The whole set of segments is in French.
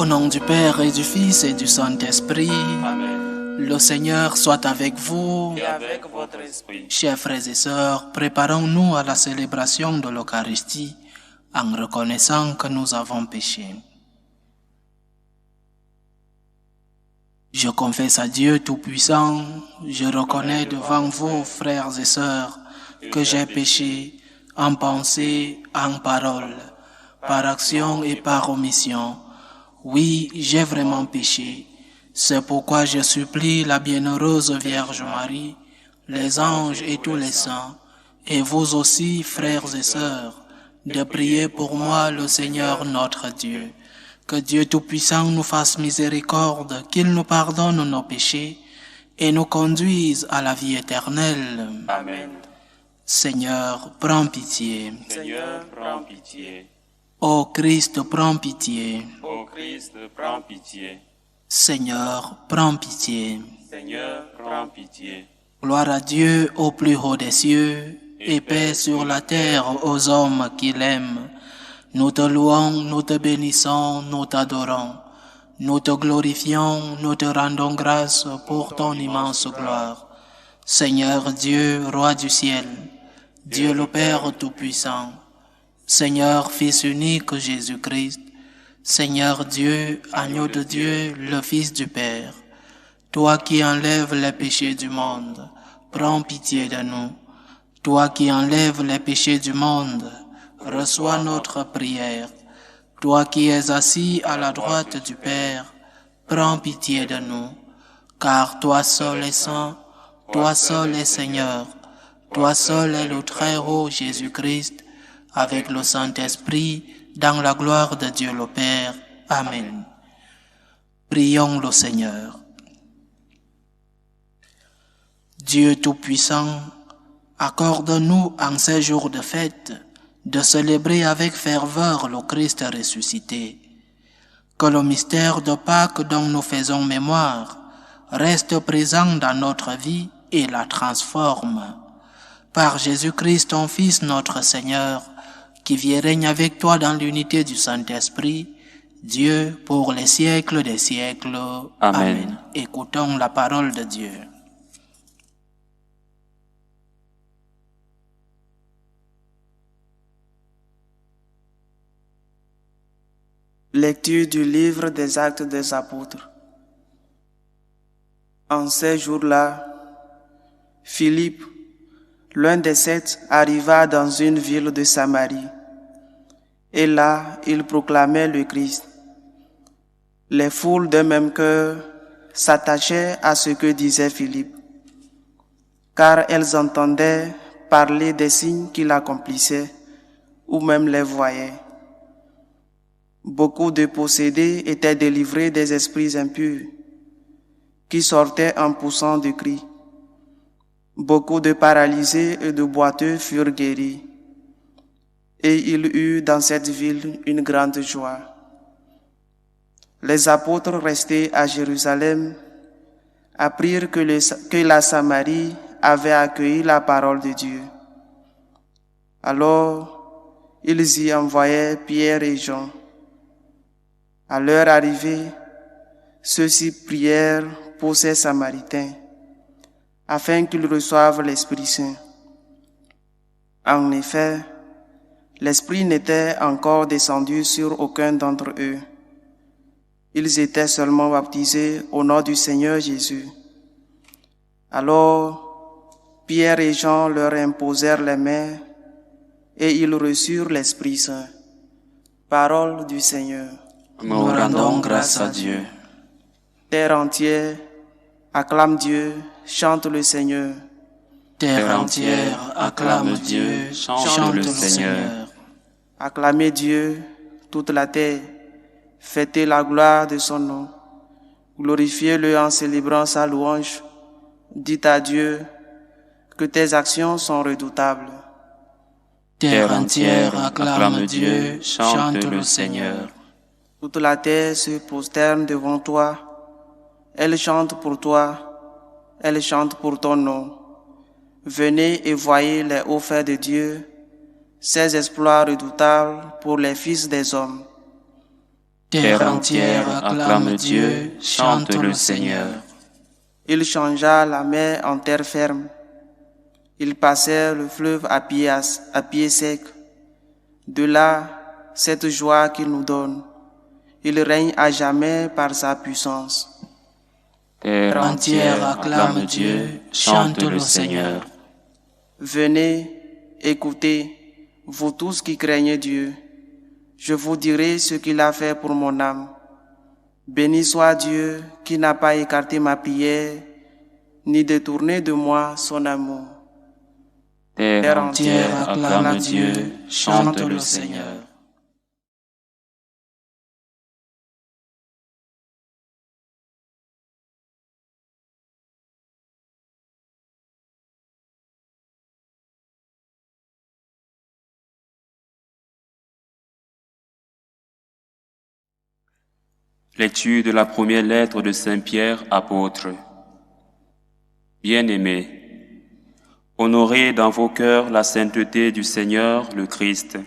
Au nom du Père et du Fils et du Saint-Esprit, Amen. le Seigneur soit avec vous. Et avec votre esprit. Chers frères et sœurs, préparons-nous à la célébration de l'Eucharistie en reconnaissant que nous avons péché. Je confesse à Dieu Tout-Puissant, je reconnais devant vous, frères et sœurs, que j'ai péché en pensée, en parole, par action et par omission. Oui, j'ai vraiment péché. C'est pourquoi je supplie la bienheureuse Vierge Marie, les anges et tous les saints, et vous aussi, frères et sœurs, de prier pour moi le Seigneur notre Dieu. Que Dieu Tout-Puissant nous fasse miséricorde, qu'il nous pardonne nos péchés et nous conduise à la vie éternelle. Amen. Seigneur, prends pitié. Seigneur, prends pitié. Ô Christ, prends pitié. Ô Christ, prends pitié. Seigneur, prends pitié. Seigneur, prends pitié. Gloire à Dieu au plus haut des cieux, et paix sur la terre aux hommes qui l'aiment. Nous te louons, nous te bénissons, nous t'adorons. Nous te glorifions, nous te rendons grâce pour ton immense gloire. Seigneur Dieu, Roi du ciel, Dieu le Père Tout-Puissant, Seigneur Fils unique Jésus-Christ, Seigneur Dieu, Agneau de Dieu, le Fils du Père, toi qui enlèves les péchés du monde, prends pitié de nous. Toi qui enlèves les péchés du monde, reçois notre prière. Toi qui es assis à la droite du Père, prends pitié de nous. Car toi seul est saint, toi seul est Seigneur, toi seul est le Très-Haut Jésus-Christ, avec le Saint-Esprit, dans la gloire de Dieu le Père. Amen. Prions le Seigneur. Dieu Tout-Puissant, accorde-nous en ces jours de fête de célébrer avec ferveur le Christ ressuscité. Que le mystère de Pâques dont nous faisons mémoire reste présent dans notre vie et la transforme. Par Jésus-Christ, ton Fils, notre Seigneur, qui vit et règne avec toi dans l'unité du Saint-Esprit, Dieu pour les siècles des siècles. Amen. Écoutons la parole de Dieu. Lecture du livre des Actes des Apôtres. En ces jours-là, Philippe, l'un des 7, arriva dans une ville de Samarie. Et là, il proclamait le Christ. Les foules d'un même cœur s'attachaient à ce que disait Philippe, car elles entendaient parler des signes qu'il accomplissait, ou même les voyaient. Beaucoup de possédés étaient délivrés des esprits impurs, qui sortaient en poussant de cris. Beaucoup de paralysés et de boiteux furent guéris. Et il eut dans cette ville une grande joie. Les apôtres restés à Jérusalem apprirent que la Samarie avait accueilli la parole de Dieu. Alors, ils y envoyaient Pierre et Jean. À leur arrivée, ceux-ci prièrent pour ces Samaritains, afin qu'ils reçoivent l'Esprit Saint. En effet, l'Esprit n'était encore descendu sur aucun d'entre eux. Ils étaient seulement baptisés au nom du Seigneur Jésus. Alors, Pierre et Jean leur imposèrent les mains et ils reçurent l'Esprit Saint. Parole du Seigneur. Nous rendons grâce à Dieu. Terre entière, acclame Dieu, chante le Seigneur. Terre entière, acclame Dieu, chante le Seigneur. Acclamez Dieu, toute la terre, fêtez la gloire de son nom. Glorifiez-le en célébrant sa louange. Dites à Dieu que tes actions sont redoutables. Terre entière, acclame Dieu, chante le Seigneur. Toute la terre se prosterne devant toi. Elle chante pour toi. Elle chante pour ton nom. Venez et voyez les hauts faits de Dieu, ses exploits redoutables pour les fils des hommes. Terre entière acclame Dieu, chante le Seigneur. Il changea la mer en terre ferme. Il passait le fleuve à pied sec. De là, cette joie qu'il nous donne. Il règne à jamais par sa puissance. Terre Entière acclame Dieu, chante le Seigneur. Venez, écoutez, vous tous qui craignez Dieu. Je vous dirai ce qu'il a fait pour mon âme. Béni soit Dieu qui n'a pas écarté ma prière, ni détourné de moi son amour. Terre Entière acclame Dieu, chante le Seigneur. Lecture de la première lettre de Saint Pierre, apôtre. Bien-aimés, honorez dans vos cœurs la sainteté du Seigneur, le Christ.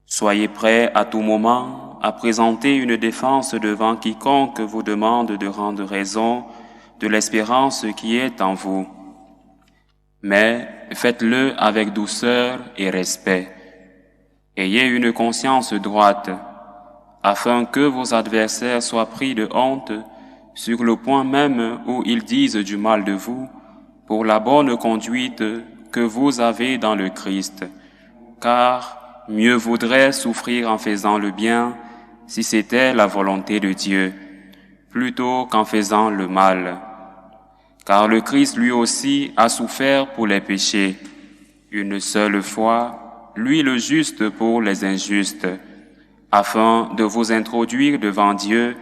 Soyez prêts à tout moment à présenter une défense devant quiconque vous demande de rendre raison de l'espérance qui est en vous. Mais faites-le avec douceur et respect. Ayez une conscience droite, afin que vos adversaires soient pris de honte sur le point même où ils disent du mal de vous, pour la bonne conduite que vous avez dans le Christ. Car mieux vaudrait souffrir en faisant le bien, si c'était la volonté de Dieu, plutôt qu'en faisant le mal. Car le Christ lui aussi a souffert pour les péchés, une seule fois, lui le juste pour les injustes, afin de vous introduire devant Dieu.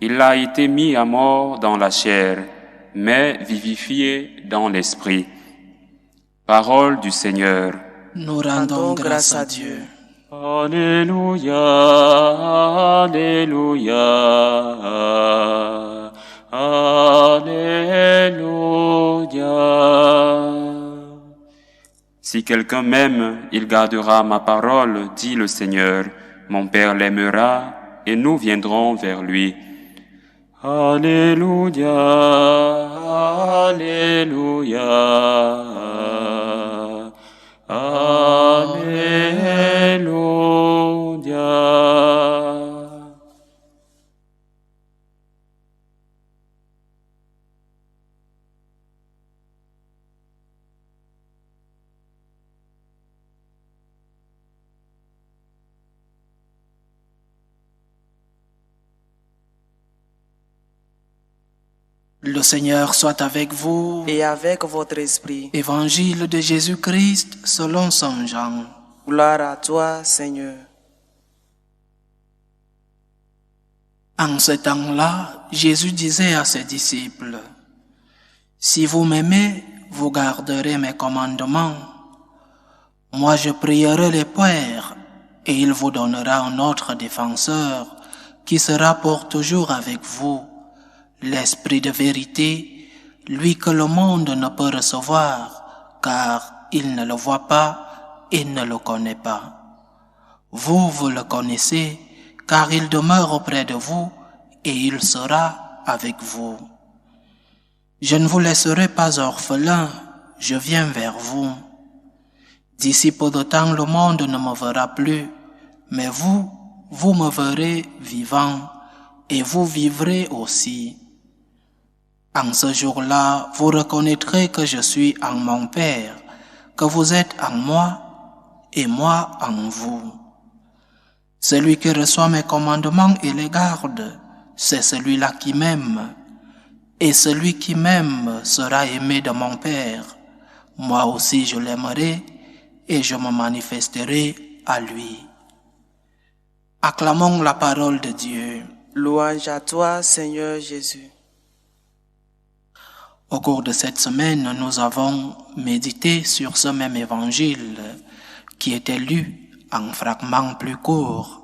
Il a été mis à mort dans la chair, mais vivifié dans l'esprit. Parole du Seigneur. Nous rendons grâce à Dieu. Alléluia, Alléluia, Alléluia. Si quelqu'un m'aime, il gardera ma parole, dit le Seigneur. Mon Père l'aimera, et nous viendrons vers lui. Alléluia, Alléluia, Alléluia. Le Seigneur soit avec vous. Et avec votre esprit. Évangile de Jésus-Christ selon Saint Jean. Gloire à toi, Seigneur. En ce temps-là, Jésus disait à ses disciples, « Si vous m'aimez, vous garderez mes commandements. Moi je prierai le Père, et il vous donnera un autre défenseur, qui sera pour toujours avec vous, l'Esprit de vérité, lui que le monde ne peut recevoir, car il ne le voit pas et ne le connaît pas. Vous, vous le connaissez, car il demeure auprès de vous et il sera avec vous. Je ne vous laisserai pas orphelin, je viens vers vous. D'ici peu de temps, le monde ne me verra plus, mais vous, vous me verrez vivant, et vous vivrez aussi. En ce jour-là, vous reconnaîtrez que je suis en mon Père, que vous êtes en moi, et moi en vous. Celui qui reçoit mes commandements et les garde, c'est celui-là qui m'aime. Et celui qui m'aime sera aimé de mon Père. Moi aussi je l'aimerai, et je me manifesterai à lui. Acclamons la parole de Dieu. Louange à toi, Seigneur Jésus. Au cours de cette semaine, nous avons médité sur ce même évangile qui était lu en fragments plus courts.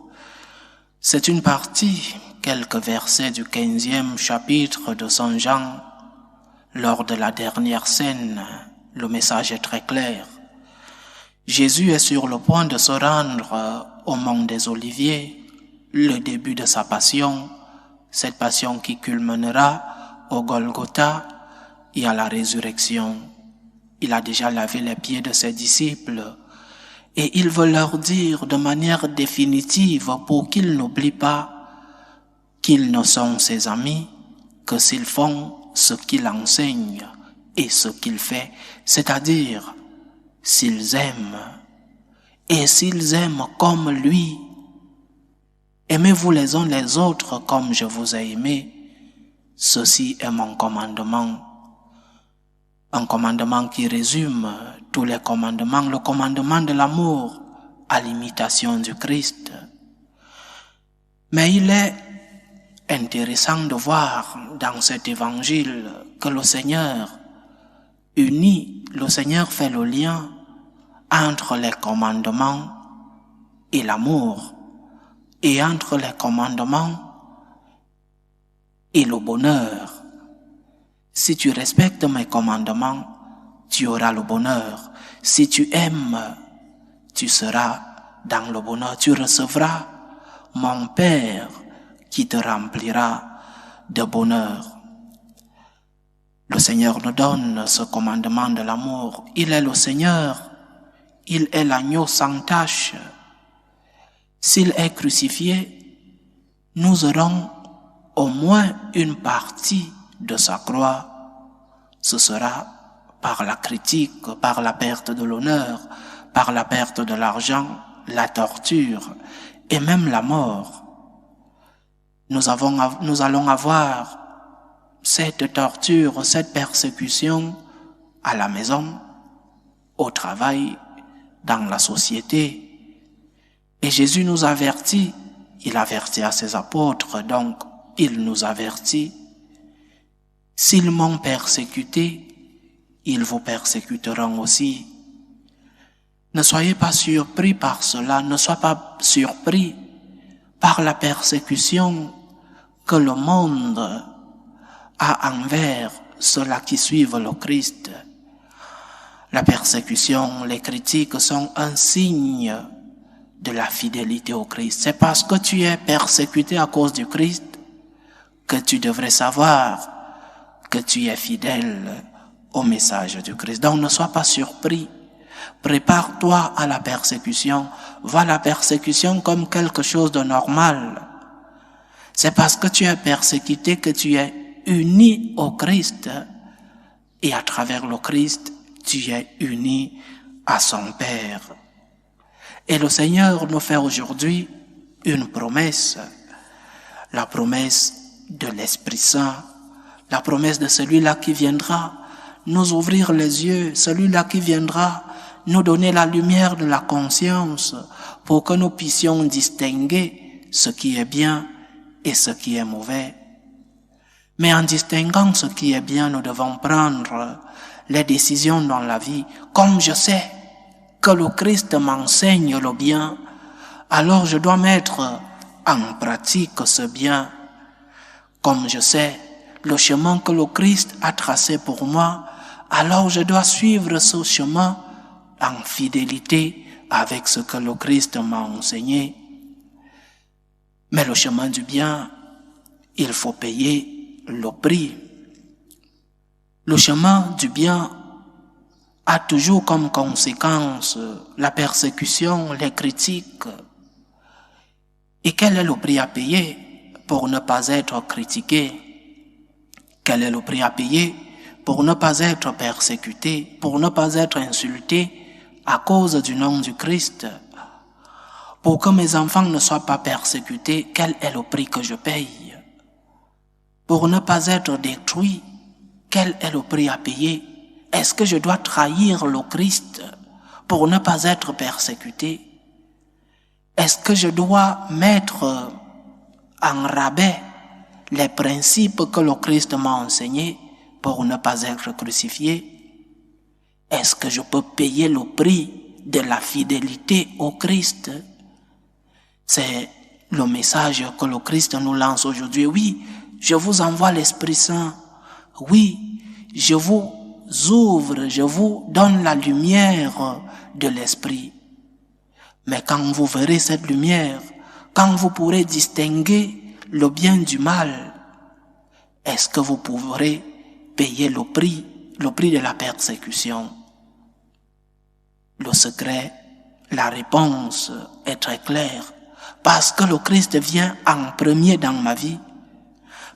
C'est une partie, quelques versets du 15e chapitre de Saint Jean. Lors de la dernière scène, le message est très clair. Jésus est sur le point de se rendre au mont des Oliviers. le début de sa passion, cette passion qui culminera au Golgotha et à la résurrection. Il a déjà lavé les pieds de ses disciples et il veut leur dire de manière définitive pour qu'ils n'oublient pas qu'ils ne sont ses amis que s'ils font ce qu'il enseigne et ce qu'il fait, c'est-à-dire s'ils aiment et s'ils aiment comme lui. Aimez-vous les uns les autres comme je vous ai aimé. Ceci est mon commandement. Un commandement qui résume tous les commandements, le commandement de l'amour à l'imitation du Christ. Mais il est intéressant de voir dans cet évangile que le Seigneur unit, le Seigneur fait le lien entre les commandements et l'amour, et entre les commandements et le bonheur. Si tu respectes mes commandements, tu auras le bonheur. Si tu aimes, tu seras dans le bonheur. Tu recevras mon Père qui te remplira de bonheur. Le Seigneur nous donne ce commandement de l'amour. Il est le Seigneur. Il est l'agneau sans tache. S'il est crucifié, nous aurons au moins une partie de sa croix. Ce sera par la critique, par la perte de l'honneur, par la perte de l'argent, la torture et même la mort. Nous allons avoir cette torture, cette persécution à la maison, au travail, dans la société. Et Jésus nous avertit, il avertit à ses apôtres, donc il nous avertit. S'ils m'ont persécuté, ils vous persécuteront aussi. Ne soyez pas surpris par cela, ne soyez pas surpris par la persécution que le monde a envers ceux-là qui suivent le Christ. La persécution, les critiques sont un signe de la fidélité au Christ. C'est parce que tu es persécuté à cause du Christ que tu devrais savoir que tu es fidèle au message du Christ. Donc ne sois pas surpris. Prépare-toi à la persécution. Vois la persécution comme quelque chose de normal. C'est parce que tu es persécuté que tu es uni au Christ. Et à travers le Christ, tu es uni à son Père. Et le Seigneur nous fait aujourd'hui une promesse. La promesse de l'Esprit Saint. La promesse de celui-là qui viendra nous ouvrir les yeux. Celui-là qui viendra nous donner la lumière de la conscience pour que nous puissions distinguer ce qui est bien et ce qui est mauvais. Mais en distinguant ce qui est bien, nous devons prendre les décisions dans la vie. Comme je sais que le Christ m'enseigne le bien, alors je dois mettre en pratique ce bien. Comme je sais le chemin que le Christ a tracé pour moi, alors je dois suivre ce chemin en fidélité avec ce que le Christ m'a enseigné. Mais le chemin du bien, il faut payer le prix. Le chemin du bien a toujours comme conséquence la persécution, les critiques. Et quel est le prix à payer pour ne pas être critiqué? Quel est le prix à payer pour ne pas être persécuté, pour ne pas être insulté à cause du nom du Christ? Pour que mes enfants ne soient pas persécutés, quel est le prix que je paye? Pour ne pas être détruit, quel est le prix à payer? Est-ce que je dois trahir le Christ pour ne pas être persécuté? Est-ce que je dois mettre en rabais les principes que le Christ m'a enseignés pour ne pas être crucifié? Est-ce que je peux payer le prix de la fidélité au Christ? C'est le message que le Christ nous lance aujourd'hui. Oui, je vous envoie l'Esprit Saint. Oui, je vous ouvre, je vous donne la lumière de l'Esprit. Mais quand vous verrez cette lumière, quand vous pourrez distinguer le bien du mal, est-ce que vous pourrez payer le prix de la persécution? Le secret, la réponse est très claire. Parce que le Christ vient en premier dans ma vie,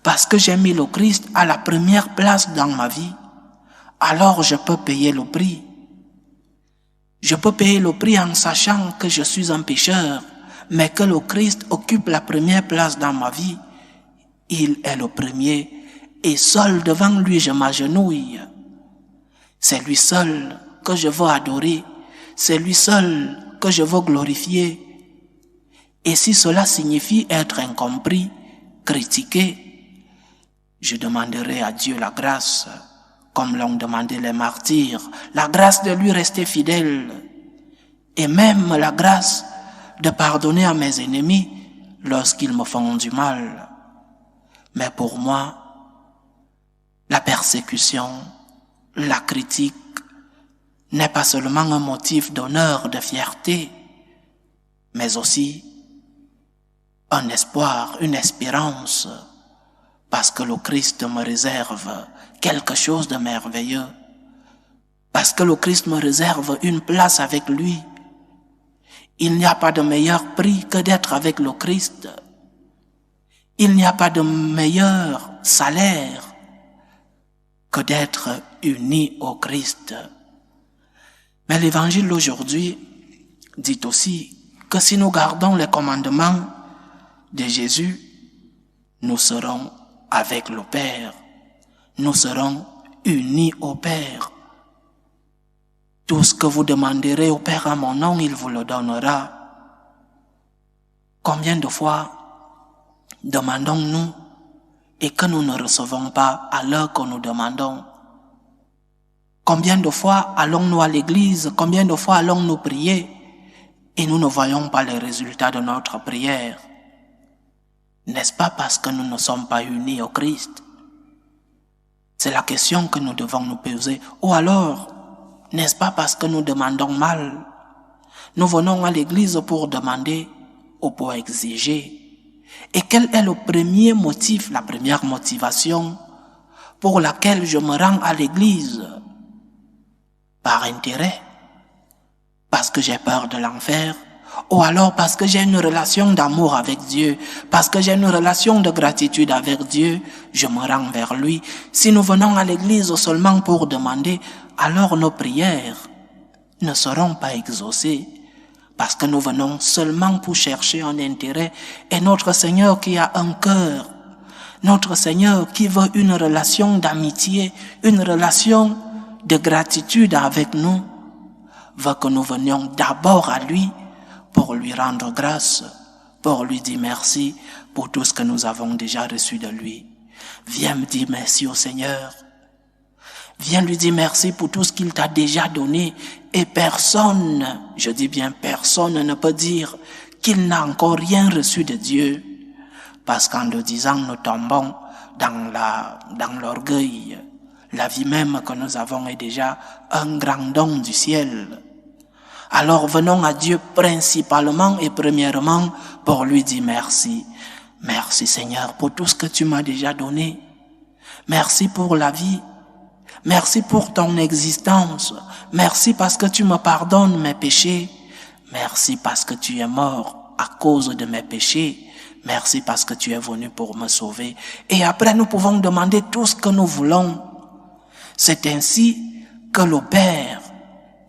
parce que j'ai mis le Christ à la première place dans ma vie, alors je peux payer le prix. Je peux payer le prix en sachant que je suis un pécheur, mais que le Christ occupe la première place dans ma vie. Il est le premier et seul devant lui je m'agenouille. C'est lui seul que je veux adorer, c'est lui seul que je veux glorifier. Et si cela signifie être incompris, critiqué, je demanderai à Dieu la grâce, comme l'ont demandé les martyrs, la grâce de lui rester fidèle, et même la grâce de pardonner à mes ennemis lorsqu'ils me font du mal. Mais pour moi, la persécution, la critique, n'est pas seulement un motif d'honneur, de fierté, mais aussi un espoir, une espérance, parce que le Christ me réserve quelque chose de merveilleux, parce que le Christ me réserve une place avec lui. Il n'y a pas de meilleur prix que d'être avec le Christ. Il n'y a pas de meilleur salaire que d'être uni au Christ. Mais l'évangile d'aujourd'hui dit aussi que si nous gardons les commandements de Jésus, nous serons avec le Père. Nous serons unis au Père. Tout ce que vous demanderez au Père à mon nom, il vous le donnera. Combien de fois demandons-nous et que nous ne recevons pas à l'heure que nous demandons? Combien de fois allons-nous à l'église? Combien de fois allons-nous prier et nous ne voyons pas les résultats de notre prière? N'est-ce pas parce que nous ne sommes pas unis au Christ? C'est la question que nous devons nous poser. Ou alors, n'est-ce pas parce que nous demandons mal? Nous venons à l'église pour demander ou pour exiger. Et quel est le premier motif, la première motivation pour laquelle je me rends à l'église? Par intérêt? Parce que j'ai peur de l'enfer? Ou alors parce que j'ai une relation d'amour avec Dieu, parce que j'ai une relation de gratitude avec Dieu, je me rends vers lui. Si nous venons à l'église seulement pour demander, alors nos prières ne seront pas exaucées, parce que nous venons seulement pour chercher un intérêt. Et notre Seigneur qui a un cœur, notre Seigneur qui veut une relation d'amitié, une relation de gratitude avec nous, veut que nous venions d'abord à lui, pour lui rendre grâce, pour lui dire merci pour tout ce que nous avons déjà reçu de lui. Viens me dire merci au Seigneur. Viens lui dire merci pour tout ce qu'il t'a déjà donné. Et personne, je dis bien personne, ne peut dire qu'il n'a encore rien reçu de Dieu. Parce qu'en le disant, nous tombons dans l'orgueil. La vie même que nous avons est déjà un grand don du ciel. Alors venons à Dieu principalement et premièrement pour lui dire merci. Merci Seigneur pour tout ce que tu m'as déjà donné. Merci pour la vie. Merci pour ton existence. Merci parce que tu me pardonnes mes péchés. Merci parce que tu es mort à cause de mes péchés. Merci parce que tu es venu pour me sauver. Et après nous pouvons demander tout ce que nous voulons. C'est ainsi que le Père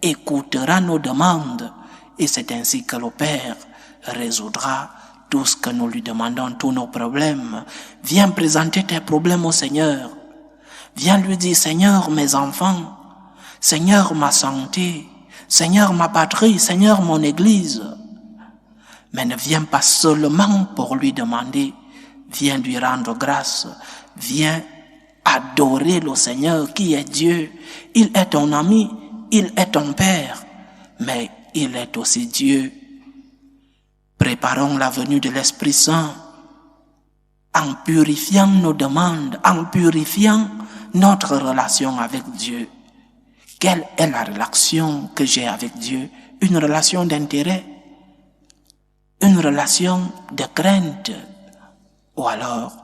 écoutera nos demandes et c'est ainsi que le Père résoudra tout ce que nous lui demandons, tous nos problèmes. Viens présenter tes problèmes au Seigneur. Viens lui dire, Seigneur, mes enfants, Seigneur, ma santé, Seigneur, ma patrie, Seigneur, mon église. Mais ne viens pas seulement pour lui demander, viens lui rendre grâce, viens adorer le Seigneur qui est Dieu. Il est ton ami, il est ton Père, mais il est aussi Dieu. Préparons la venue de l'Esprit Saint en purifiant nos demandes, en purifiant notre relation avec Dieu. Quelle est la relation que j'ai avec Dieu? Une relation d'intérêt? une relation de crainte ou alors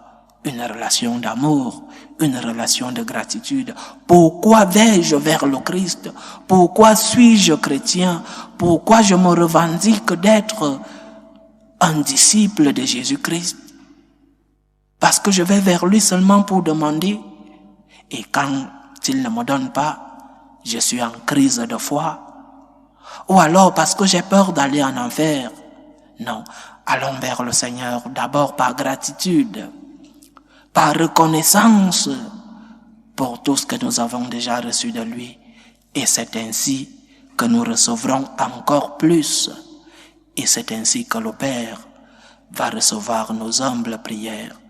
une relation d'amour, une relation de gratitude. Pourquoi vais-je vers le Christ? Pourquoi suis-je chrétien? Pourquoi je me revendique d'être un disciple de Jésus-Christ? Parce que je vais vers lui seulement pour demander. Et quand il ne me donne pas, je suis en crise de foi. Ou alors parce que j'ai peur d'aller en enfer. Non, allons vers le Seigneur d'abord par gratitude, par reconnaissance pour tout ce que nous avons déjà reçu de lui. Et c'est ainsi que nous recevrons encore plus. Et c'est ainsi que le Père va recevoir nos humbles prières.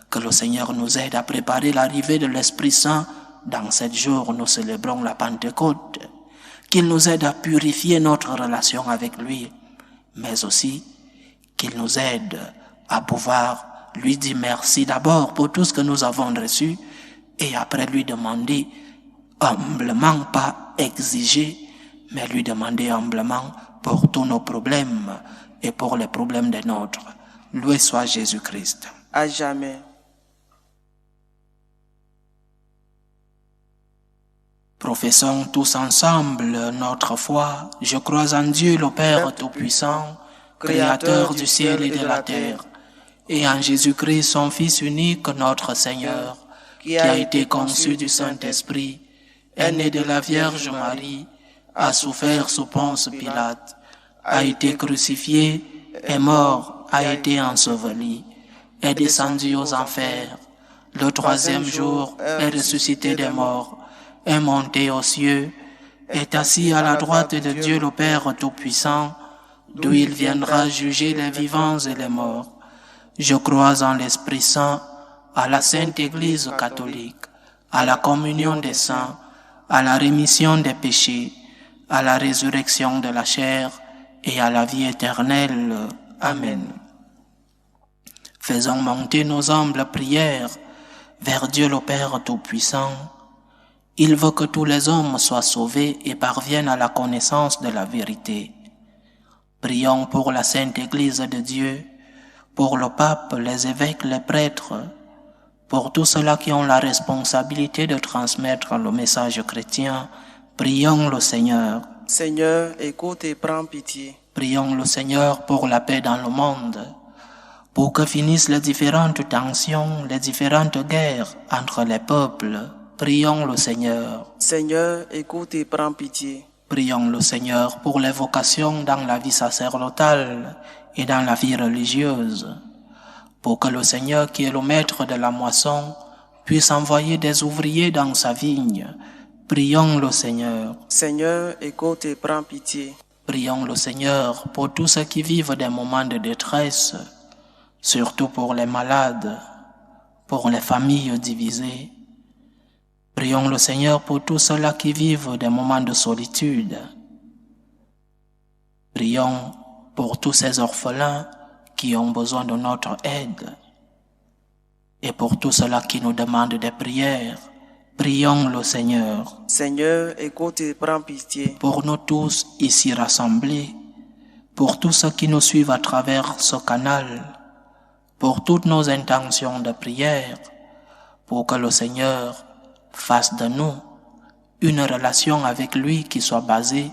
Que le Seigneur nous aide à préparer l'arrivée de l'Esprit Saint dans 7 jours où nous célébrons la Pentecôte. Qu'il nous aide à purifier notre relation avec lui, mais aussi qu'il nous aide à pouvoir lui dire merci d'abord pour tout ce que nous avons reçu et après lui demander humblement, pas exiger, mais lui demander humblement pour tous nos problèmes et pour les problèmes des nôtres. Loué soit Jésus-Christ. À jamais. Professons tous ensemble notre foi. Je crois en Dieu le Père Tout-Puissant, Créateur du ciel et de la terre, et en Jésus-Christ, son Fils unique, notre Seigneur, qui a été conçu du Saint-Esprit, est né de la Vierge Marie, a souffert sous Ponce Pilate, a été crucifié, est mort, a été enseveli, est descendu aux enfers. Le 3e jour est ressuscité des morts, est monté aux cieux, est assis à la droite de Dieu le Père Tout-Puissant, d'où il viendra juger les vivants et les morts. Je crois en l'Esprit Saint, à la Sainte Église catholique, à la communion des saints, à la rémission des péchés, à la résurrection de la chair et à la vie éternelle. Amen. Faisons monter nos humbles prières vers Dieu le Père Tout-Puissant. Il veut que tous les hommes soient sauvés et parviennent à la connaissance de la vérité. Prions pour la Sainte Église de Dieu, pour le pape, les évêques, les prêtres, pour tous ceux-là qui ont la responsabilité de transmettre le message chrétien. Prions le Seigneur. Seigneur, écoute et prends pitié. Prions le Seigneur pour la paix dans le monde, pour que finissent les différentes tensions, les différentes guerres entre les peuples. Prions le Seigneur. Seigneur, écoute et prends pitié. Prions le Seigneur pour les vocations dans la vie sacerdotale et dans la vie religieuse, pour que le Seigneur, qui est le maître de la moisson, puisse envoyer des ouvriers dans sa vigne. Prions le Seigneur. Seigneur, écoute et prends pitié. Prions le Seigneur pour tous ceux qui vivent des moments de détresse, surtout pour les malades, pour les familles divisées. Prions le Seigneur pour tous ceux-là qui vivent des moments de solitude. Prions pour tous ces orphelins qui ont besoin de notre aide. Et pour tous ceux-là qui nous demandent des prières, prions le Seigneur. Seigneur, écoute et prends pitié. Pour nous tous ici rassemblés, pour tous ceux qui nous suivent à travers ce canal, pour toutes nos intentions de prière, pour que le Seigneur fasse de nous une relation avec lui qui soit basée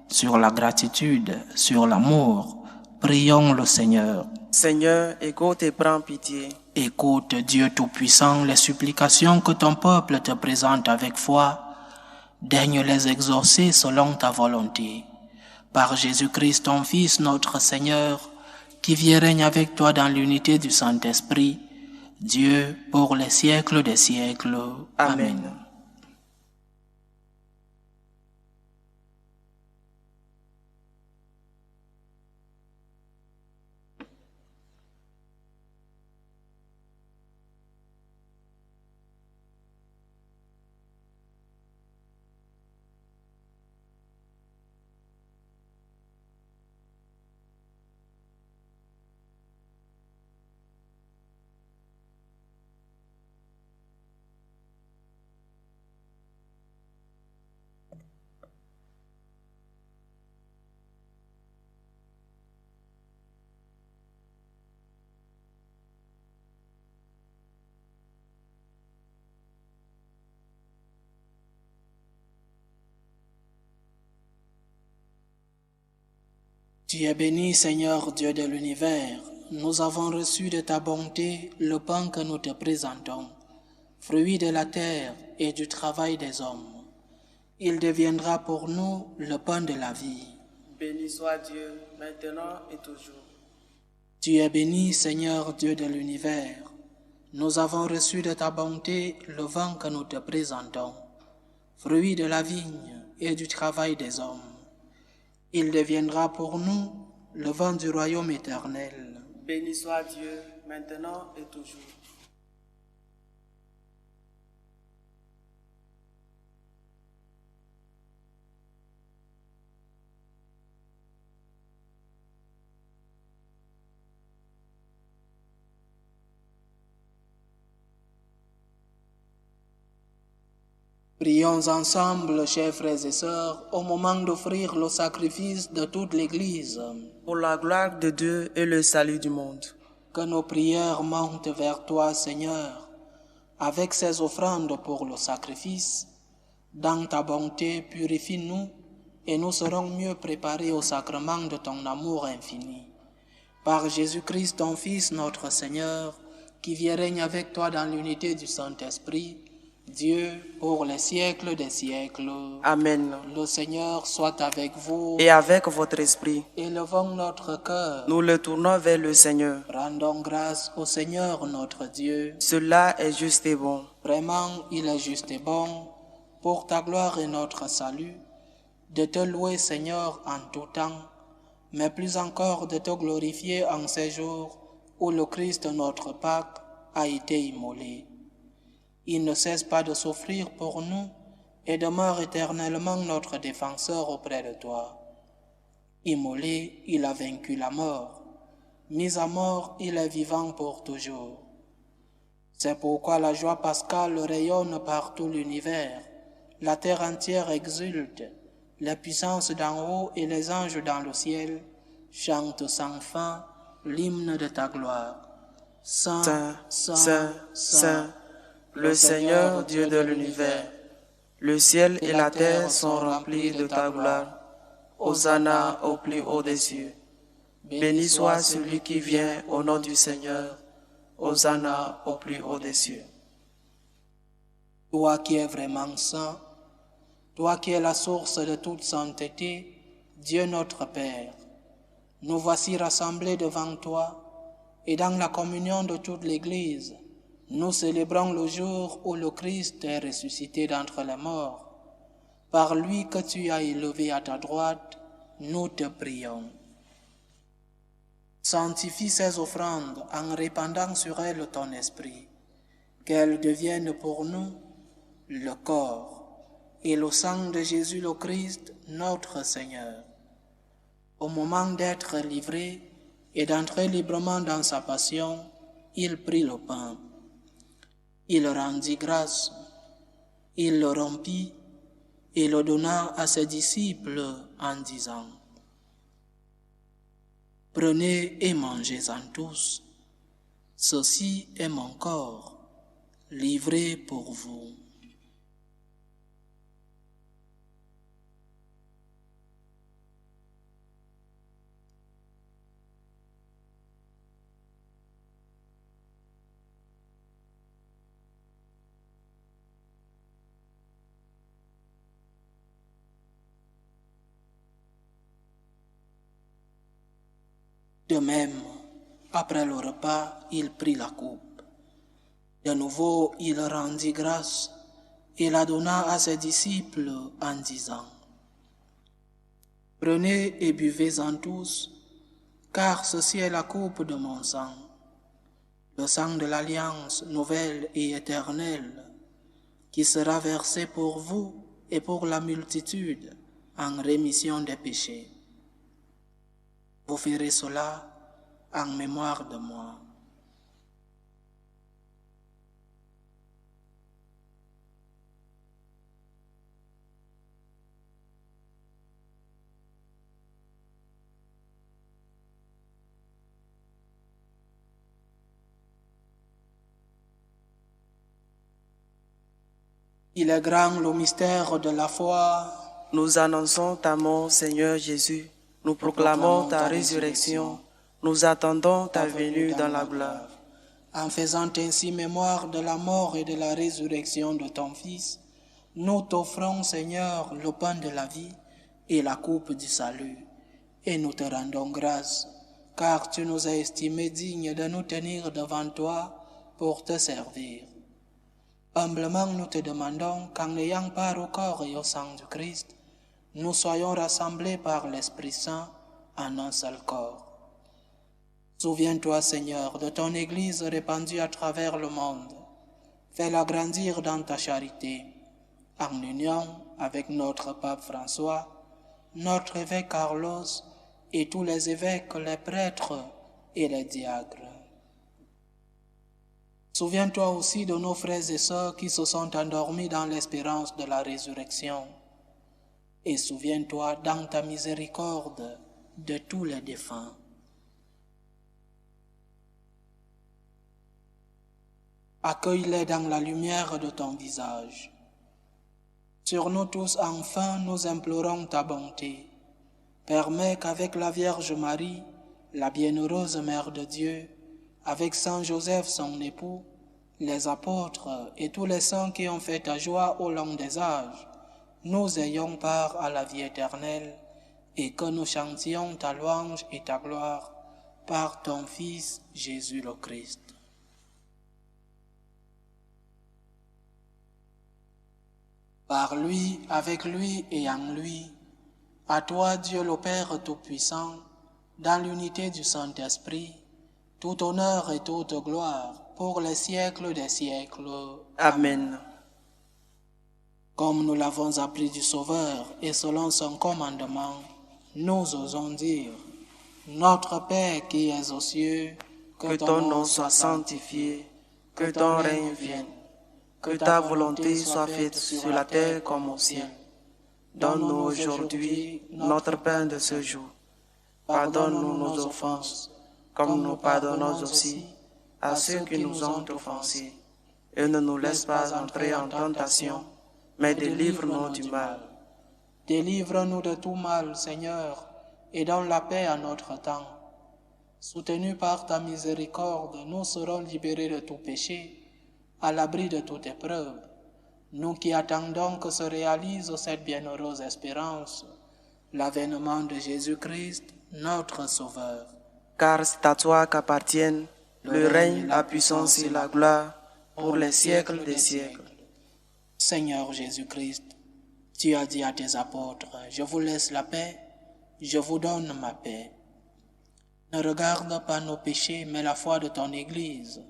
sur la gratitude, sur l'amour. Prions le Seigneur. Seigneur, écoute et prends pitié. Écoute, Dieu Tout-Puissant, les supplications que ton peuple te présente avec foi. Daigne les exaucer selon ta volonté. Par Jésus-Christ, ton Fils, notre Seigneur, qui vit et règne avec toi dans l'unité du Saint-Esprit, Dieu pour les siècles des siècles. Amen. Tu es béni, Seigneur Dieu de l'univers. Nous avons reçu de ta bonté le pain que nous te présentons, fruit de la terre et du travail des hommes. Il deviendra pour nous le pain de la vie. Béni soit Dieu, maintenant et toujours. Tu es béni, Seigneur Dieu de l'univers. Nous avons reçu de ta bonté le vin que nous te présentons, fruit de la vigne et du travail des hommes. Il deviendra pour nous le vin du royaume éternel. Béni soit Dieu, maintenant et toujours. Prions ensemble, chers frères et sœurs, au moment d'offrir le sacrifice de toute l'Église. Pour la gloire de Dieu et le salut du monde. Que nos prières montent vers toi, Seigneur, avec ces offrandes pour le sacrifice. Dans ta bonté, purifie-nous et nous serons mieux préparés au sacrement de ton amour infini. Par Jésus-Christ, ton Fils, notre Seigneur, qui vit et règne avec toi dans l'unité du Saint-Esprit, Dieu, pour les siècles des siècles. Amen. Le Seigneur soit avec vous. Et avec votre esprit, Élevons notre cœur. nous le tournons vers le Seigneur. Rendons grâce au Seigneur notre Dieu. Cela est juste et bon. Vraiment, il est juste et bon, pour ta gloire et notre salut, de te louer, Seigneur, en tout temps, mais plus encore de te glorifier en ces jours où le Christ, notre Pâque, a été immolé. Il ne cesse pas de souffrir pour nous et demeure éternellement notre défenseur auprès de toi. Immolé, il a vaincu la mort. Mis à mort, il est vivant pour toujours. C'est pourquoi la joie pascale rayonne par tout l'univers. La terre entière exulte. Les puissances d'en haut et les anges dans le ciel chantent sans fin l'hymne de ta gloire. Saint, Saint, Saint, Saint, Saint, le Seigneur Dieu de l'univers. Le ciel et la terre sont remplis de ta gloire. Hosanna au plus haut des cieux. Béni soit celui qui vient au nom du Seigneur. Hosanna au plus haut des cieux. Toi qui es vraiment saint, toi qui es la source de toute sainteté, Dieu notre Père, nous voici rassemblés devant toi et dans la communion de toute l'Église, nous célébrons le jour où le Christ est ressuscité d'entre les morts. Par lui que tu as élevé à ta droite, nous te prions. Sanctifie ces offrandes en répandant sur elles ton esprit, qu'elles deviennent pour nous le corps et le sang de Jésus le Christ, notre Seigneur. Au moment d'être livré et d'entrer librement dans sa passion, il prit le pain. Il rendit grâce, il le rompit et le donna à ses disciples en disant : « Prenez et mangez-en tous, ceci est mon corps, livré pour vous. » De même, après le repas, il prit la coupe. De nouveau, il rendit grâce et la donna à ses disciples en disant : « Prenez et buvez-en tous, car ceci est la coupe de mon sang, le sang de l'alliance nouvelle et éternelle, qui sera versé pour vous et pour la multitude en rémission des péchés. Vous ferez cela en mémoire de moi. » Il est grand le mystère de la foi. Nous annonçons ta mort, Seigneur Jésus. Nous proclamons ta résurrection. Nous attendons ta venue dans la gloire. En faisant ainsi mémoire de la mort et de la résurrection de ton Fils, nous t'offrons, Seigneur, le pain de la vie et la coupe du salut. Et nous te rendons grâce, car tu nous as estimés dignes de nous tenir devant toi pour te servir. Humblement, nous te demandons qu'en ayant part au corps et au sang du Christ, nous soyons rassemblés par l'Esprit Saint en un seul corps. Souviens-toi, Seigneur, de ton Église répandue à travers le monde. Fais-la grandir dans ta charité, en union avec notre pape François, notre évêque Carlos et tous les évêques, les prêtres et les diacres. Souviens-toi aussi de nos frères et sœurs qui se sont endormis dans l'espérance de la résurrection. Et souviens-toi dans ta miséricorde de tous les défunts. Accueille-les dans la lumière de ton visage. Sur nous tous, enfin, nous implorons ta bonté. Permets qu'avec la Vierge Marie, la bienheureuse Mère de Dieu, avec Saint Joseph, son époux, les apôtres et tous les saints qui ont fait ta joie au long des âges, nous ayons part à la vie éternelle et que nous chantions ta louange et ta gloire par ton Fils Jésus le Christ. Par lui, avec lui et en lui, à toi Dieu le Père Tout-Puissant, dans l'unité du Saint-Esprit, tout honneur et toute gloire pour les siècles des siècles. Amen. Comme nous l'avons appris du Sauveur et selon son commandement, nous osons dire, Notre Père qui es aux cieux, que ton nom soit sanctifié, que ton règne vienne. Que ta volonté soit faite sur la terre comme au ciel. Donne-nous aujourd'hui notre pain de ce jour. Pardonne-nous nos offenses, comme nous pardonnons aussi à ceux qui nous ont offensés. Et ne nous laisse pas entrer en tentation, mais délivre-nous du mal. Délivre-nous de tout mal, Seigneur, et donne la paix à notre temps. Soutenus par ta miséricorde, nous serons libérés de tout péché, à l'abri de toute épreuve, nous qui attendons que se réalise cette bienheureuse espérance, l'avènement de Jésus-Christ, notre Sauveur. Car c'est à toi qu'appartiennent le règne, la puissance et la gloire pour les siècles des siècles. Seigneur Jésus-Christ, tu as dit à tes apôtres, je vous laisse la paix, je vous donne ma paix. Ne regarde pas nos péchés, mais la foi de ton Église.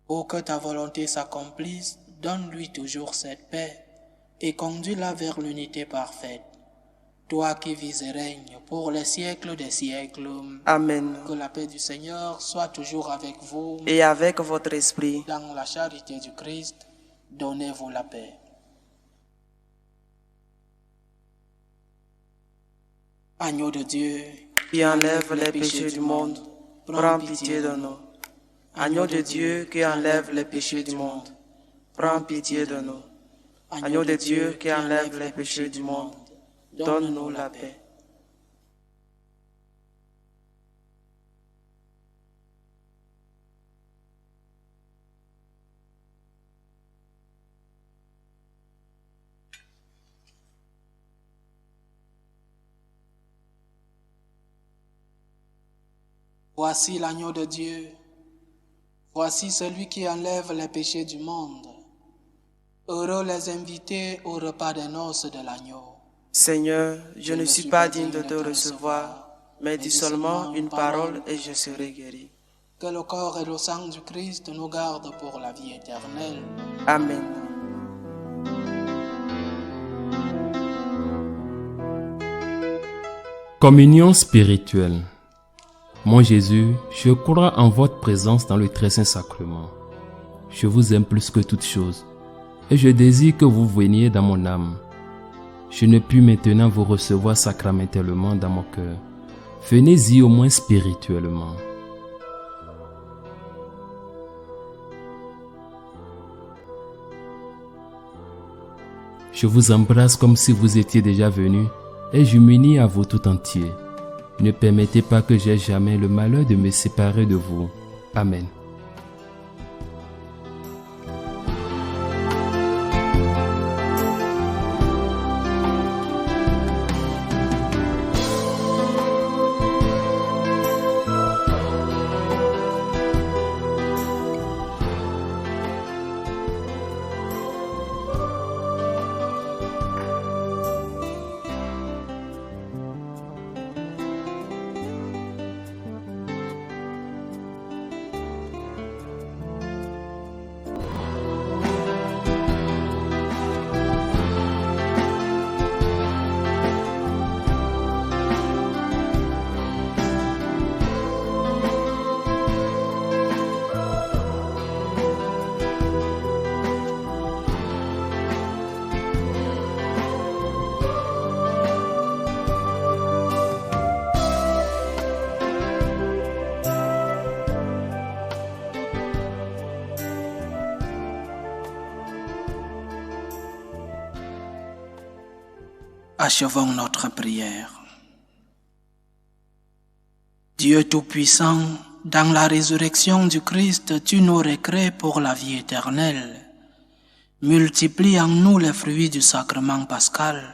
Pour que ta volonté s'accomplisse, donne-lui toujours cette paix et conduis-la vers l'unité parfaite. Toi qui vis et règnes pour les siècles des siècles. Amen. Que la paix du Seigneur soit toujours avec vous. Et avec votre esprit. Dans la charité du Christ, donnez-vous la paix. Agneau de Dieu, qui enlève les péchés du monde, prends pitié de nous. Agneau de Dieu qui enlève les péchés du monde, prends pitié de nous. Agneau de Dieu qui enlève les péchés du monde, donne-nous la paix. Voici l'agneau de Dieu. Voici celui qui enlève les péchés du monde. Heureux les invités au repas des noces de l'agneau. Seigneur, je ne suis pas digne de te recevoir, mais dis seulement une parole et je serai guéri. Que le corps et le sang du Christ nous gardent pour la vie éternelle. Amen. Communion spirituelle. Mon Jésus, je crois en votre présence dans le très saint sacrement. Je vous aime plus que toute chose, et je désire que vous veniez dans mon âme. Je ne puis maintenant vous recevoir sacramentellement dans mon cœur. Venez-y au moins spirituellement. Je vous embrasse comme si vous étiez déjà venu, et je m'unis à vous tout entier. Ne permettez pas que j'aie jamais le malheur de me séparer de vous. Amen. Achevons notre prière. Dieu Tout-Puissant, dans la résurrection du Christ, tu nous recrées pour la vie éternelle. Multiplie en nous les fruits du sacrement pascal.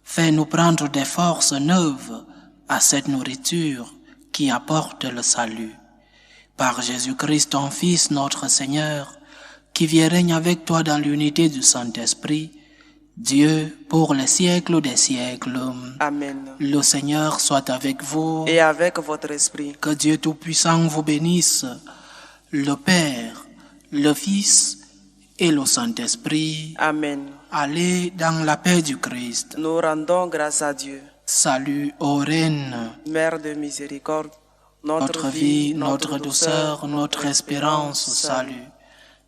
Fais-nous prendre des forces neuves à cette nourriture qui apporte le salut. Par Jésus-Christ, ton Fils, notre Seigneur, qui vit et règne avec toi dans l'unité du Saint-Esprit, Dieu, pour les siècles des siècles. Amen. Le Seigneur soit avec vous. Et avec votre esprit. Que Dieu Tout-Puissant vous bénisse, le Père, le Fils et le Saint-Esprit. Amen. Allez dans la paix du Christ. Nous rendons grâce à Dieu. Salut ô Reine, Mère de miséricorde, notre vie, notre douceur, notre espérance, salut.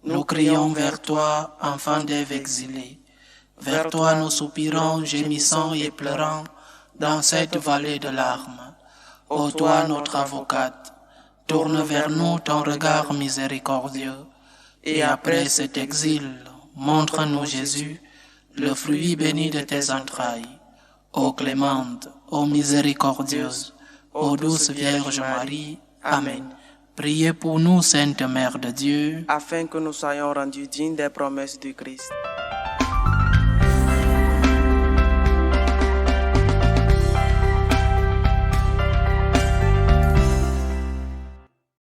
Nous crions vers toi, enfant d'Ève exilée. Vers toi nous soupirons, gémissant et pleurant, dans cette vallée de larmes. Ô toi, notre avocate, tourne vers nous ton regard miséricordieux, et après cet exil, montre-nous Jésus, le fruit béni de tes entrailles. Ô clémente, ô miséricordieuse, ô douce Vierge Marie, Amen. Priez pour nous, Sainte Mère de Dieu, afin que nous soyons rendus dignes des promesses du Christ.